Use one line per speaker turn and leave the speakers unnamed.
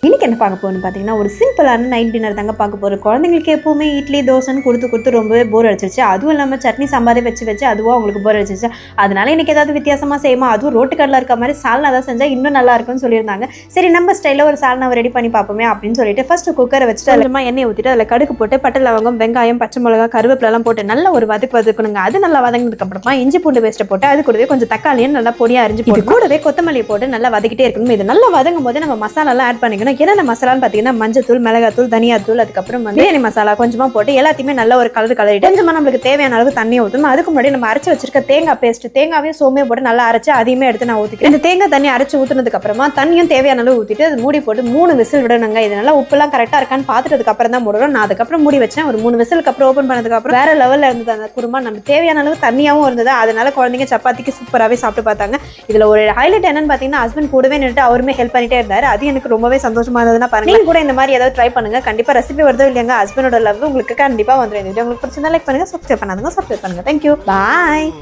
இன்னைக்கு என்ன பார்க்க போகணும்னு பார்த்தீங்கன்னா ஒரு சிம்பிளான நைட் டின்னர் தாங்க பார்க்க போகிறோம். குழந்தைங்களுக்கு எப்போவுமே இட்லி தோசைன்னு கொடுத்து ரொம்பவே போர் அடிச்சிருச்சு. அதுவும் இல்லாமல் சட்னி சாம்பாரே வச்சு அதுவும் அவங்களுக்கு போர் அடிச்சிருச்சு. அதனால இன்னைக்கு ஏதாவது வித்தியாசமாக செய்யுமா, அதுவும் ரோட்டு கடையில் இருக்க மாதிரி சால்னா தான் செஞ்சால் இன்னும் நல்லா இருக்கும்னு சொல்லியிருந்தாங்க. சரி நம்ம ஸ்டைலில் ஒரு சால்னாவை ரெடி பண்ணி பார்ப்போமே அப்படின்னு சொல்லிட்டு ஃபர்ஸ்ட் குக்கரை வச்சுட்டு அதில் எண்ணெய் ஊற்றிட்டு அதில் கடுகு போட்டு பட்டை லவங்கம் வெங்காயம் பச்சை மிளகா கருவேப்பிலாம் போட்டு நல்லா ஒரு வதக்கணுங்க. அது நல்லா வதங்கினதுக்கு அப்புறமா இஞ்சி பூண்டு பேஸ்ட்டை போட்டு அது கூடவே கொஞ்சம் தக்காளியும் நல்லா பொடியாக அரிஞ்சு போட்டு கூடவே கொத்தமல்லியை போட்டு நல்லா வதக்கிட்டே இருக்கணும். இது நல்லா வதங்கும் போது நம்ம மசாலாலாம் ஆட் பண்ணிக்கணும். என்னென்ன மசாலான்னு பார்த்தீங்கன்னா மஞ்சத்தூள், மிளகாத்தூள், தனியாத்தூள், அதுக்கப்புறம் பிரியாணி மசாலா கொஞ்சமா போட்டு எல்லாத்தையுமே நல்ல ஒரு கலரிட்டு கொஞ்சமா நம்மளுக்கு தேவையான அளவு தண்ணி ஊற்றணும். அதுக்கு முன்னாடி நம்ம அரைச்சு வச்சிருக்க தேங்காய் பேஸ்ட் தேங்காவையும் சோமையும் போட்டு நல்லா அரைச்சு அதையுமே எடுத்து நான் ஊற்றிக்கிறேன். இந்த தேங்காய் தண்ணி அரைச்சு ஊற்றுனதுக்கு அப்புறமா தண்ணியும் தேவையான அளவு ஊற்றிட்டு அது மூடி போட்டு 3 விசில் விடணுங்க. இது நல்லா உப்புலாம் கரெக்டாக இருக்கான்னு பார்த்துட்டதுக்கு அப்புறம் தான் மூடுறோம். நான் அதுக்கப்புறம் மூடி வச்சேன். ஒரு 3 விசிலுக்கு அப்புறம் ஓப்பன் பண்ணதுக்கு அப்புறம் வேற லெவலில் இருந்தது அந்த குருமா. நம்ம தேவையான அளவு தண்ணியாகவும் இருந்தது. அதனால குழந்தைங்க சப்பாத்திக்கு சூப்பராகவே சாப்பிட்டு பார்த்தாங்க. இதில் ஒரு ஹைலைட் என்னன்னு பார்த்தீங்கன்னா ஹஸ்பண்ட் கூடவே நின்றுட்டு அவருமே ஹெல்ப் பண்ணிட்டே இருந்தாரு. அது எனக்கு ரொம்பவே சந்தோஷமா இருந்ததுன்னா பாருங்க. நீங்க கூட இந்த மாதிரி ஏதாவது ட்ரை பண்ணுங்க. கண்டிப்பா ரெசிபி வருதோ இல்லையாங்க ஹஸ்பண்டோட லவ் உங்களுக்கு கண்டிப்பா வந்துடும். இந்த வீடியோ உங்களுக்கு பிடிச்சிருந்தா லைக் பண்ணுங்க, சப்ஸ்கிரைப் பண்ணாதவங்க சப்ஸ்கிரைப் பண்ணுங்க. தேங்க்யூ, பாய்.